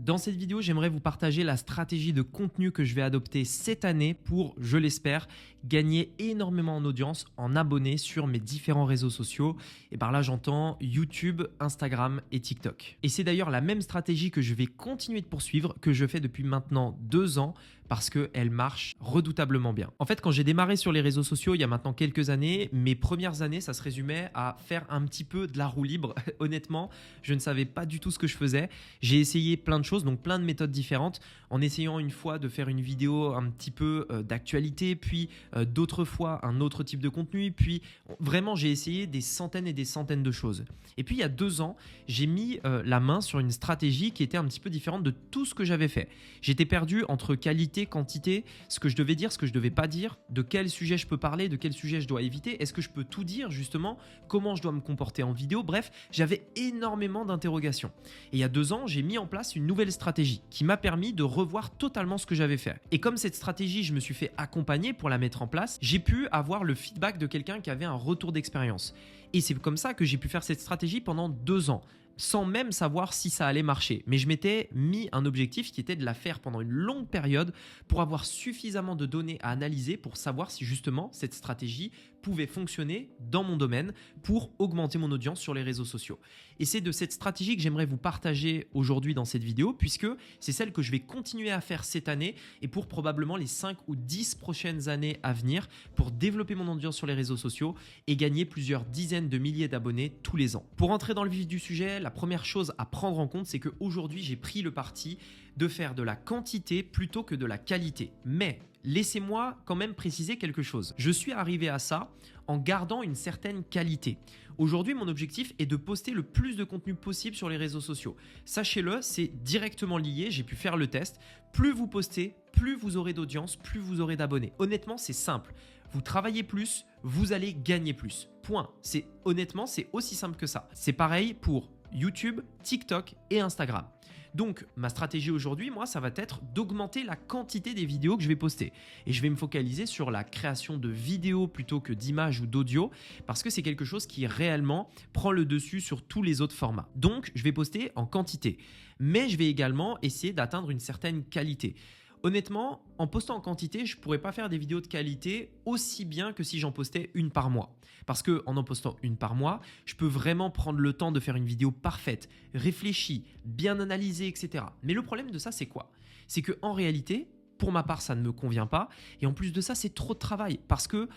Dans cette vidéo, j'aimerais vous partager la stratégie de contenu que je vais adopter cette année pour, je l'espère, gagner énormément en audience, en abonnés sur mes différents réseaux sociaux. Et par là, j'entends YouTube, Instagram et TikTok. Et c'est d'ailleurs la même stratégie que je vais continuer de poursuivre, que je fais depuis maintenant 2 ans, parce qu'elle marche redoutablement bien. En fait, quand j'ai démarré sur les réseaux sociaux il y a maintenant quelques années, mes premières années, ça se résumait à faire un petit peu de la roue libre. Honnêtement, je ne savais pas du tout ce que je faisais. J'ai essayé plein de choses, donc plein de méthodes différentes, en essayant une fois de faire une vidéo un petit peu d'actualité, puis d'autres fois un autre type de contenu, puis vraiment j'ai essayé des centaines et des centaines de choses. Et puis il y a 2 ans, j'ai mis la main sur une stratégie qui était un petit peu différente de tout ce que j'avais fait. J'étais perdu entre qualité, quantité, ce que je devais dire, ce que je devais pas dire, de quel sujet je peux parler, de quel sujet je dois éviter, est-ce que je peux tout dire justement, comment je dois me comporter en vidéo, bref, j'avais énormément d'interrogations. Et il y a 2 ans, j'ai mis en place une nouvelle stratégie qui m'a permis de revoir totalement ce que j'avais fait. Et comme cette stratégie, je me suis fait accompagner pour la mettre en place, j'ai pu avoir le feedback de quelqu'un qui avait un retour d'expérience. Et c'est comme ça que j'ai pu faire cette stratégie pendant 2 ans. Sans même savoir si ça allait marcher. Mais je m'étais mis un objectif qui était de la faire pendant une longue période pour avoir suffisamment de données à analyser pour savoir si justement cette stratégie pouvait fonctionner dans mon domaine pour augmenter mon audience sur les réseaux sociaux. Et c'est de cette stratégie que j'aimerais vous partager aujourd'hui dans cette vidéo puisque c'est celle que je vais continuer à faire cette année et pour probablement les 5 ou 10 prochaines années à venir pour développer mon audience sur les réseaux sociaux et gagner plusieurs dizaines de milliers d'abonnés tous les ans. Pour entrer dans le vif du sujet, la première chose à prendre en compte, c'est qu'aujourd'hui, j'ai pris le parti de faire de la quantité plutôt que de la qualité. Mais laissez-moi quand même préciser quelque chose. Je suis arrivé à ça en gardant une certaine qualité. Aujourd'hui, mon objectif est de poster le plus de contenu possible sur les réseaux sociaux. Sachez-le, c'est directement lié, j'ai pu faire le test. Plus vous postez, plus vous aurez d'audience, plus vous aurez d'abonnés. Honnêtement, c'est simple. Vous travaillez plus, vous allez gagner plus. Point. Honnêtement, c'est aussi simple que ça. C'est pareil pour YouTube, TikTok et Instagram. Donc, ma stratégie aujourd'hui, moi, ça va être d'augmenter la quantité des vidéos que je vais poster. Et je vais me focaliser sur la création de vidéos plutôt que d'images ou d'audio parce que c'est quelque chose qui réellement prend le dessus sur tous les autres formats. Donc, je vais poster en quantité. Mais je vais également essayer d'atteindre une certaine qualité. Honnêtement, en postant en quantité, je ne pourrais pas faire des vidéos de qualité aussi bien que si j'en postais une par mois. Parce qu'en postant une par mois, je peux vraiment prendre le temps de faire une vidéo parfaite, réfléchie, bien analysée, etc. Mais le problème de ça, c'est quoi? C'est qu'en réalité, pour ma part, ça ne me convient pas. Et en plus de ça, c'est trop de travail parce que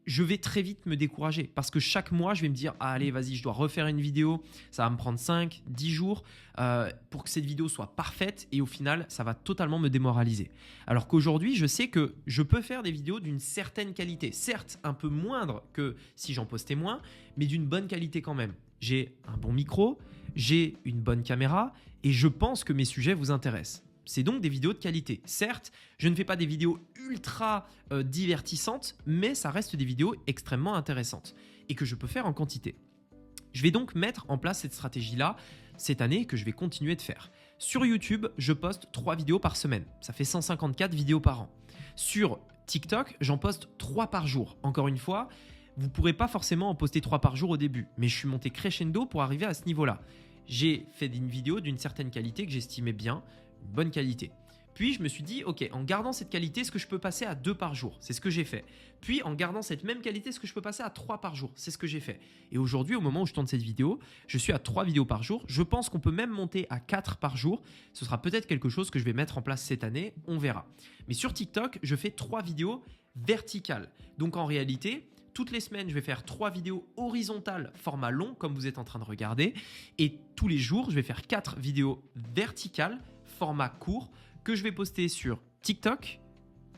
je vais très vite me décourager parce que chaque mois, je vais me dire ah, allez, vas-y, je dois refaire une vidéo. Ça va me prendre 5, 10 jours pour que cette vidéo soit parfaite et au final, ça va totalement me démoraliser. Alors qu'aujourd'hui, je sais que je peux faire des vidéos d'une certaine qualité. Certes, un peu moindre que si j'en postais moins, mais d'une bonne qualité quand même. J'ai un bon micro, j'ai une bonne caméra et je pense que mes sujets vous intéressent. C'est donc des vidéos de qualité. Certes, je ne fais pas des vidéos ultra divertissantes, mais ça reste des vidéos extrêmement intéressantes et que je peux faire en quantité. Je vais donc mettre en place cette stratégie-là cette année que je vais continuer de faire. Sur YouTube, je poste 3 vidéos par semaine. Ça fait 154 vidéos par an. Sur TikTok, j'en poste 3 par jour. Encore une fois, vous ne pourrez pas forcément en poster 3 par jour au début, mais je suis monté crescendo pour arriver à ce niveau-là. J'ai fait une vidéo d'une certaine qualité que j'estimais bien, une bonne qualité. Puis je me suis dit, ok, en gardant cette qualité, est-ce que je peux passer à 2 par jour? C'est ce que j'ai fait. Puis en gardant cette même qualité, est-ce que je peux passer à 3 par jour? C'est ce que j'ai fait. Et aujourd'hui, au moment où je tourne cette vidéo, je suis à 3 vidéos par jour. Je pense qu'on peut même monter à 4 par jour. Ce sera peut-être quelque chose que je vais mettre en place cette année, on verra. Mais sur TikTok, je fais 3 vidéos verticales. Donc en réalité, toutes les semaines, je vais faire 3 vidéos horizontales, format long, comme vous êtes en train de regarder. Et tous les jours, je vais faire 4 vidéos verticales, format court, que je vais poster sur TikTok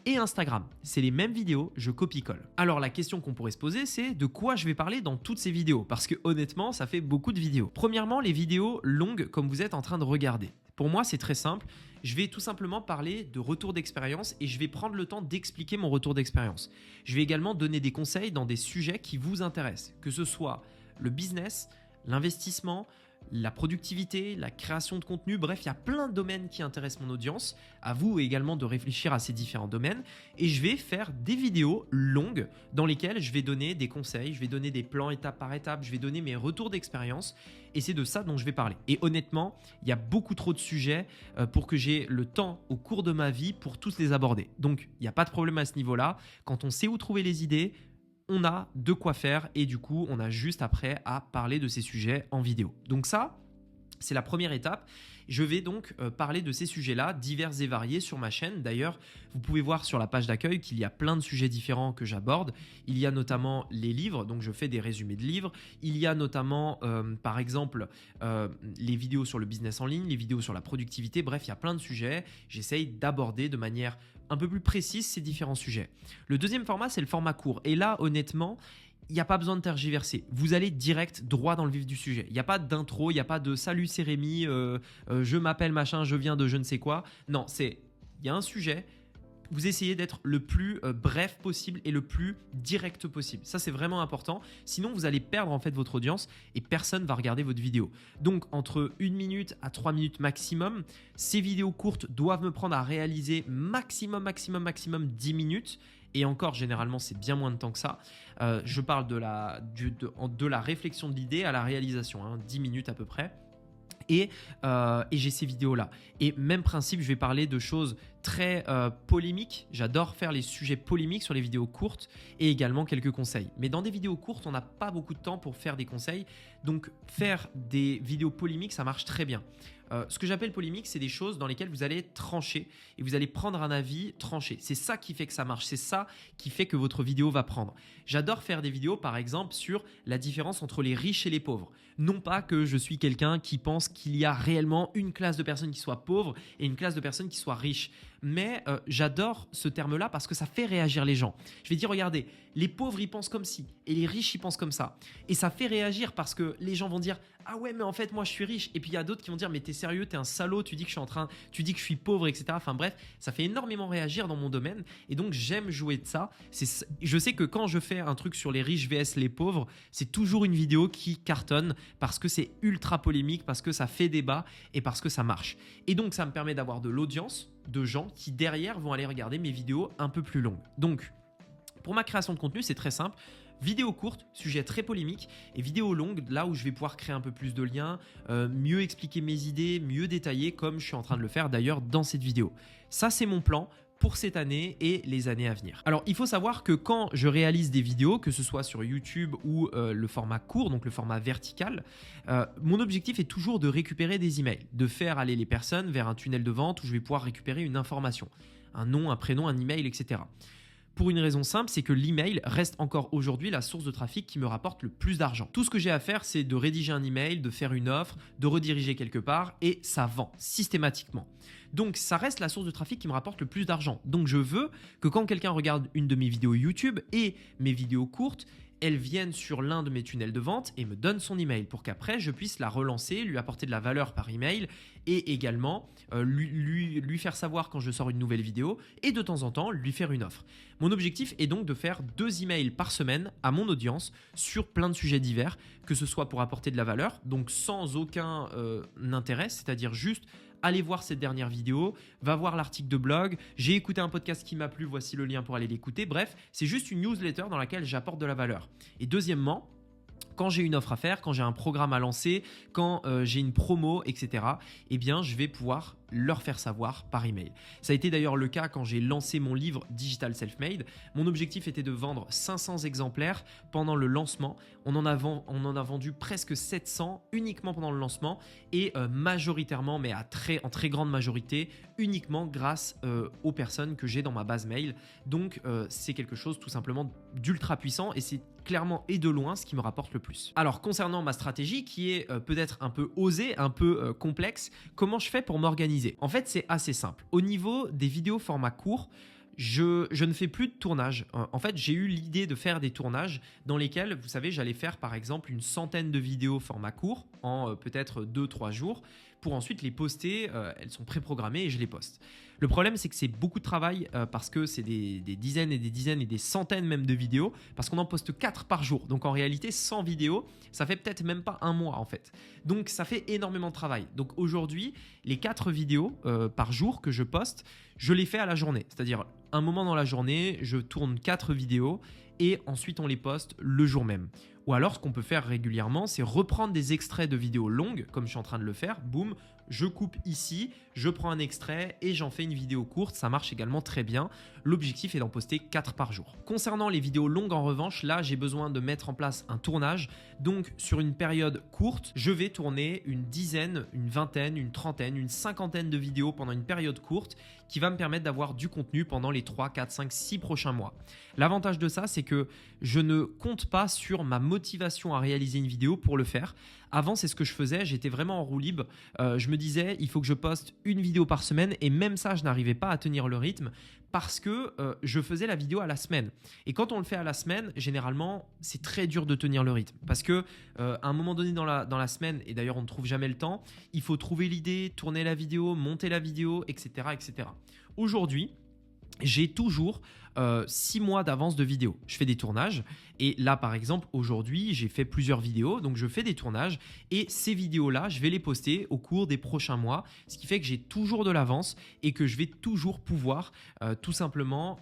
et Instagram. C'est les mêmes vidéos, je copie-colle. Alors la question qu'on pourrait se poser, c'est de quoi je vais parler dans toutes ces vidéos? Parce que honnêtement, ça fait beaucoup de vidéos. Premièrement, les vidéos longues comme vous êtes en train de regarder. Pour moi, c'est très simple. Je vais tout simplement parler de retour d'expérience et je vais prendre le temps d'expliquer mon retour d'expérience. Je vais également donner des conseils dans des sujets qui vous intéressent, que ce soit le business, l'investissement, la productivité, la création de contenu, bref, il y a plein de domaines qui intéressent mon audience. À vous également de réfléchir à ces différents domaines. Et je vais faire des vidéos longues dans lesquelles je vais donner des conseils, je vais donner des plans étape par étape, je vais donner mes retours d'expérience. Et c'est de ça dont je vais parler. Et honnêtement, il y a beaucoup trop de sujets pour que j'ai le temps au cours de ma vie pour tous les aborder. Donc, il n'y a pas de problème à ce niveau-là. Quand on sait où trouver les idées, on a de quoi faire et du coup, on a juste après à parler de ces sujets en vidéo. Donc ça, c'est la première étape. Je vais donc parler de ces sujets-là, divers et variés sur ma chaîne. D'ailleurs, vous pouvez voir sur la page d'accueil qu'il y a plein de sujets différents que j'aborde. Il y a notamment les livres, donc je fais des résumés de livres. Il y a notamment, par exemple, les vidéos sur le business en ligne, les vidéos sur la productivité. Bref, il y a plein de sujets. J'essaye d'aborder de manière un peu plus précise ces différents sujets. Le deuxième format, c'est le format court. Et là, honnêtement, il n'y a pas besoin de tergiverser. Vous allez direct droit dans le vif du sujet. Il n'y a pas d'intro, il n'y a pas de salut c'est Rémi, je m'appelle machin, je viens de je ne sais quoi. Non, il y a un sujet. Vous essayez d'être le plus bref possible et le plus direct possible. Ça, c'est vraiment important. Sinon, vous allez perdre en fait votre audience et personne ne va regarder votre vidéo. Donc, entre 1 minute à 3 minutes maximum, ces vidéos courtes doivent me prendre à réaliser maximum 10 minutes. Et encore, généralement, c'est bien moins de temps que ça. Je parle de la réflexion de l'idée à la réalisation, 10 minutes à peu près. Et j'ai ces vidéos-là. Et même principe, je vais parler de choses très polémiques. J'adore faire les sujets polémiques sur les vidéos courtes et également quelques conseils. Mais dans des vidéos courtes, on n'a pas beaucoup de temps pour faire des conseils. Donc, faire des vidéos polémiques, ça marche très bien. Ce que j'appelle polémique, c'est des choses dans lesquelles vous allez trancher et vous allez prendre un avis tranché. C'est ça qui fait que ça marche. C'est ça qui fait que votre vidéo va prendre. J'adore faire des vidéos, par exemple, sur la différence entre les riches et les pauvres. Non pas que je suis quelqu'un qui pense qu'il y a réellement une classe de personnes qui soient pauvres et une classe de personnes qui soient riches. Mais j'adore ce terme-là parce que ça fait réagir les gens. Je vais dire, regardez, les pauvres, ils pensent comme ci et les riches, ils pensent comme ça. Et ça fait réagir parce que les gens vont dire « Ah ouais, mais en fait, moi, je suis riche. » Et puis, il y a d'autres qui vont dire « Mais t'es sérieux, t'es un salaud, tu dis que je suis pauvre, etc. » Enfin bref, ça fait énormément réagir dans mon domaine. Et donc, j'aime jouer de ça. Je sais que quand je fais un truc sur les riches vs les pauvres, c'est toujours une vidéo qui cartonne parce que c'est ultra polémique, parce que ça fait débat et parce que ça marche. Et donc, ça me permet d'avoir de l'audience, de gens qui derrière vont aller regarder mes vidéos un peu plus longues. Donc, pour ma création de contenu, c'est très simple. Vidéo courte, sujet très polémique, et vidéo longue, là où je vais pouvoir créer un peu plus de liens, mieux expliquer mes idées, mieux détailler comme je suis en train de le faire d'ailleurs dans cette vidéo. Ça, c'est mon plan pour cette année et les années à venir. Alors, il faut savoir que quand je réalise des vidéos, que ce soit sur YouTube ou le format court, donc le format vertical, mon objectif est toujours de récupérer des emails, de faire aller les personnes vers un tunnel de vente où je vais pouvoir récupérer une information, un nom, un prénom, un email, etc. Pour une raison simple, c'est que l'email reste encore aujourd'hui la source de trafic qui me rapporte le plus d'argent. Tout ce que j'ai à faire, c'est de rédiger un email, de faire une offre, de rediriger quelque part et ça vend systématiquement. Donc ça reste la source de trafic qui me rapporte le plus d'argent. Donc je veux que quand quelqu'un regarde une de mes vidéos YouTube et mes vidéos courtes, elles viennent sur l'un de mes tunnels de vente et me donnent son email pour qu'après je puisse la relancer, lui apporter de la valeur par email et également lui faire savoir quand je sors une nouvelle vidéo et de temps en temps lui faire une offre. Mon objectif est donc de faire 2 emails par semaine à mon audience sur plein de sujets divers, que ce soit pour apporter de la valeur, donc sans aucun intérêt, c'est-à-dire juste allez voir cette dernière vidéo, va voir l'article de blog, j'ai écouté un podcast qui m'a plu, voici le lien pour aller l'écouter. Bref, c'est juste une newsletter dans laquelle j'apporte de la valeur. Et deuxièmement, quand j'ai une offre à faire, quand j'ai un programme à lancer, quand j'ai une promo, etc., eh bien, je vais pouvoir leur faire savoir par email. Ça a été d'ailleurs le cas quand j'ai lancé mon livre Digital Self-Made. Mon objectif était de vendre 500 exemplaires pendant le lancement. On en a vendu presque 700 uniquement pendant le lancement et majoritairement, mais en très grande majorité, uniquement grâce aux personnes que j'ai dans ma base mail. Donc, c'est quelque chose tout simplement d'ultra puissant et c'est clairement et de loin ce qui me rapporte le plus. Alors, concernant ma stratégie qui est peut-être un peu osée, un peu complexe, comment je fais pour m'organiser ? En fait, c'est assez simple. Au niveau des vidéos format court, je ne fais plus de tournage. En fait, j'ai eu l'idée de faire des tournages dans lesquels, vous savez, j'allais faire par exemple une centaine de vidéos format court en peut-être 2-3 jours. pour ensuite les poster. Elles sont préprogrammées et je les poste. Le problème, c'est que c'est beaucoup de travail parce que c'est des dizaines et des dizaines et des centaines même de vidéos parce qu'on en poste 4 par jour. Donc en réalité, 100 vidéos, ça fait peut-être même pas un mois en fait. Donc ça fait énormément de travail. Donc aujourd'hui, les 4 vidéos par jour que je poste, je les fais à la journée. C'est-à-dire un moment dans la journée, je tourne 4 vidéos et ensuite on les poste le jour même. Ou alors, ce qu'on peut faire régulièrement, c'est reprendre des extraits de vidéos longues, comme je suis en train de le faire. Boum, je coupe ici, je prends un extrait et j'en fais une vidéo courte. Ça marche également très bien. L'objectif est d'en poster 4 par jour. Concernant les vidéos longues, en revanche, là, j'ai besoin de mettre en place un tournage. Donc, sur une période courte, je vais tourner une dizaine, une vingtaine, une trentaine, une cinquantaine de vidéos pendant une période courte qui va me permettre d'avoir du contenu pendant les 3, 4, 5, 6 prochains mois. L'avantage de ça, c'est que je ne compte pas sur ma motivation à réaliser une vidéo pour le faire. Avant, c'est ce que je faisais, j'étais vraiment en roue libre. Je me disais, il faut que je poste une vidéo par semaine et même ça, je n'arrivais pas à tenir le rythme parce que je faisais la vidéo à la semaine. Et quand on le fait à la semaine, généralement, c'est très dur de tenir le rythme parce que à un moment donné dans la semaine, et d'ailleurs on ne trouve jamais le temps, il faut trouver l'idée, tourner la vidéo, monter la vidéo, etc. etc. Aujourd'hui, j'ai toujours 6 mois d'avance de vidéos. Je fais des tournages et là par exemple aujourd'hui j'ai fait plusieurs vidéos, donc je fais des tournages et ces vidéos-là je vais les poster au cours des prochains mois, ce qui fait que j'ai toujours de l'avance et que je vais toujours pouvoir tout simplement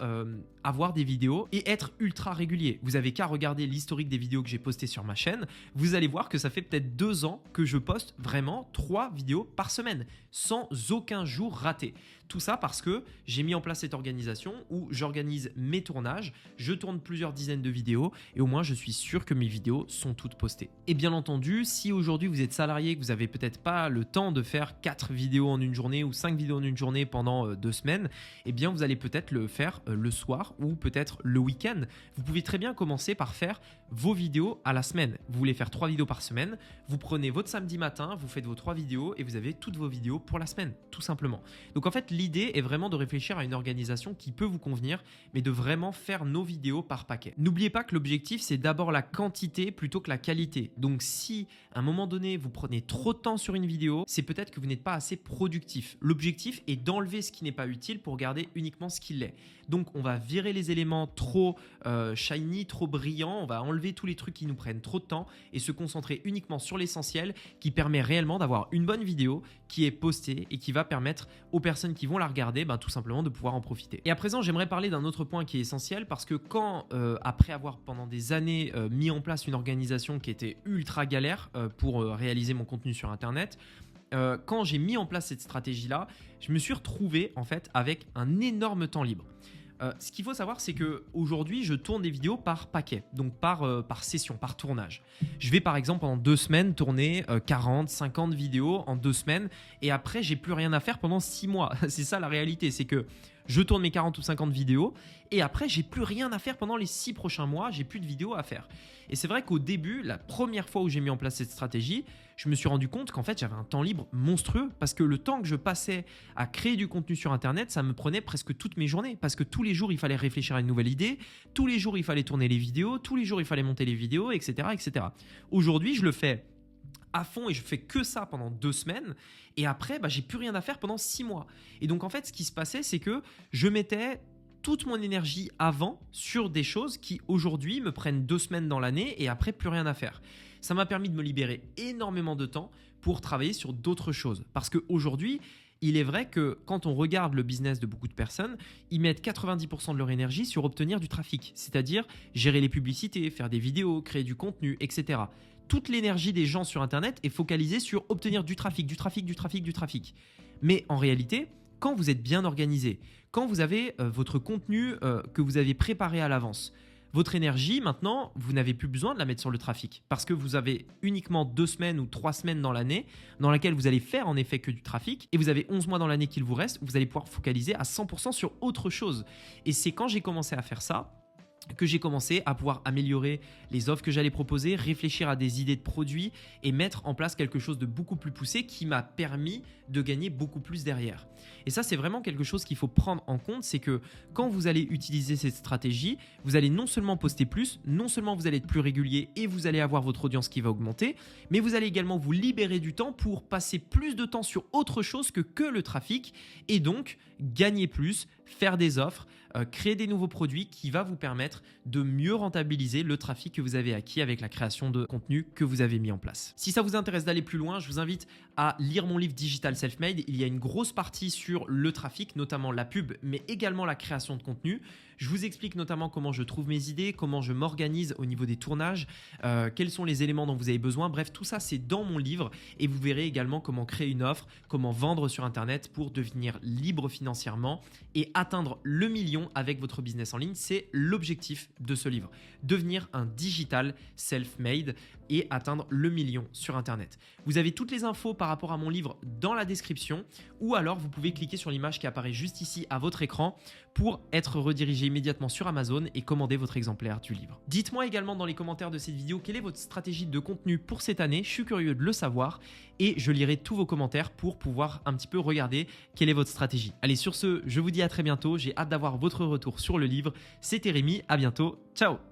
avoir des vidéos et être ultra régulier. Vous avez qu'à regarder l'historique des vidéos que j'ai postées sur ma chaîne, vous allez voir que ça fait peut-être 2 ans que je poste vraiment 3 vidéos par semaine sans aucun jour raté. Tout ça parce que j'ai mis en place cette organisation où j'organise mes tournages, je tourne plusieurs dizaines de vidéos et au moins je suis sûr que mes vidéos sont toutes postées. Et bien entendu, si aujourd'hui vous êtes salarié, que vous n'avez peut-être pas le temps de faire 4 vidéos en une journée ou 5 vidéos en une journée pendant 2 semaines, eh bien vous allez peut-être le faire le soir ou peut-être le week-end. Vous pouvez très bien commencer par faire vos vidéos à la semaine. Vous voulez faire 3 vidéos par semaine, vous prenez votre samedi matin, vous faites vos 3 vidéos et vous avez toutes vos vidéos pour la semaine, tout simplement. Donc en fait, l'idée est vraiment de réfléchir à une organisation qui peut vous convenir, mais de vraiment faire nos vidéos par paquet. N'oubliez pas que l'objectif, c'est d'abord la quantité plutôt que la qualité. Donc si à un moment donné, vous prenez trop de temps sur une vidéo, c'est peut-être que vous n'êtes pas assez productif. L'objectif est d'enlever ce qui n'est pas utile pour garder uniquement ce qui l'est. Donc on va virer les éléments trop shiny, trop brillants, on va enlever tous les trucs qui nous prennent trop de temps et se concentrer uniquement sur l'essentiel qui permet réellement d'avoir une bonne vidéo qui est postée et qui va permettre aux personnes qui vont la regarder tout simplement de pouvoir en profiter. Et à présent, j'aimerais parler d'un autre point qui est essentiel parce que quand, après avoir pendant des années mis en place une organisation qui était ultra galère pour réaliser mon contenu sur Internet, quand j'ai mis en place cette stratégie-là, je me suis retrouvé en fait avec un énorme temps libre. Ce qu'il faut savoir, c'est qu'aujourd'hui, je tourne des vidéos par paquet, donc par session, par tournage. Je vais par exemple pendant 2 semaines tourner 40, 50 vidéos en 2 semaines et après, j'ai plus rien à faire pendant 6 mois. C'est ça la réalité, c'est que je tourne mes 40 ou 50 vidéos et après, j'ai plus rien à faire pendant les 6 prochains mois, j'ai plus de vidéos à faire. Et c'est vrai qu'au début, la première fois où j'ai mis en place cette stratégie, je me suis rendu compte qu'en fait, j'avais un temps libre monstrueux parce que le temps que je passais à créer du contenu sur Internet, ça me prenait presque toutes mes journées parce que tous les jours, il fallait réfléchir à une nouvelle idée, tous les jours, il fallait tourner les vidéos, tous les jours, il fallait monter les vidéos, etc. etc. Aujourd'hui, je le fais à fond et je fais que ça pendant 2 semaines et après, j'ai plus rien à faire pendant 6 mois. Et donc, en fait, ce qui se passait, c'est que je mettais toute mon énergie avant sur des choses qui aujourd'hui me prennent 2 semaines dans l'année et après plus rien à faire. Ça m'a permis de me libérer énormément de temps pour travailler sur d'autres choses. Parce qu'aujourd'hui, il est vrai que quand on regarde le business de beaucoup de personnes, ils mettent 90% de leur énergie sur obtenir du trafic, c'est-à-dire gérer les publicités, faire des vidéos, créer du contenu, etc. Toute l'énergie des gens sur Internet est focalisée sur obtenir du trafic, du trafic, du trafic, du trafic. Mais en réalité, quand vous êtes bien organisé, quand vous avez votre contenu que vous avez préparé à l'avance, votre énergie, maintenant, vous n'avez plus besoin de la mettre sur le trafic parce que vous avez uniquement 2 semaines ou 3 semaines dans l'année dans laquelle vous allez faire en effet que du trafic et vous avez 11 mois dans l'année qu'il vous reste où vous allez pouvoir focaliser à 100% sur autre chose. Et c'est quand j'ai commencé à faire ça que j'ai commencé à pouvoir améliorer les offres que j'allais proposer, réfléchir à des idées de produits et mettre en place quelque chose de beaucoup plus poussé qui m'a permis de gagner beaucoup plus derrière. Et ça, c'est vraiment quelque chose qu'il faut prendre en compte, c'est que quand vous allez utiliser cette stratégie, vous allez non seulement poster plus, non seulement vous allez être plus régulier et vous allez avoir votre audience qui va augmenter, mais vous allez également vous libérer du temps pour passer plus de temps sur autre chose que le trafic et donc gagner plus, faire des offres, créer des nouveaux produits qui va vous permettre de mieux rentabiliser le trafic que vous avez acquis avec la création de contenu que vous avez mis en place. Si ça vous intéresse d'aller plus loin, je vous invite à lire mon livre Digital Self-Made. Il y a une grosse partie sur le trafic, notamment la pub, mais également la création de contenu. Je vous explique notamment comment je trouve mes idées, comment je m'organise au niveau des tournages, quels sont les éléments dont vous avez besoin. Bref, tout ça, c'est dans mon livre et vous verrez également comment créer une offre, comment vendre sur Internet pour devenir libre financièrement et atteindre le million avec votre business en ligne. C'est l'objectif de ce livre. Devenir un digital self-made et atteindre le million sur Internet. Vous avez toutes les infos par rapport à mon livre dans la description ou alors vous pouvez cliquer sur l'image qui apparaît juste ici à votre écran pour être redirigé immédiatement sur Amazon et commander votre exemplaire du livre. Dites-moi également dans les commentaires de cette vidéo quelle est votre stratégie de contenu pour cette année. Je suis curieux de le savoir et je lirai tous vos commentaires pour pouvoir un petit peu regarder quelle est votre stratégie. Allez, sur ce, je vous dis à très bientôt. J'ai hâte d'avoir votre retour sur le livre. C'était Rémi, à bientôt. Ciao!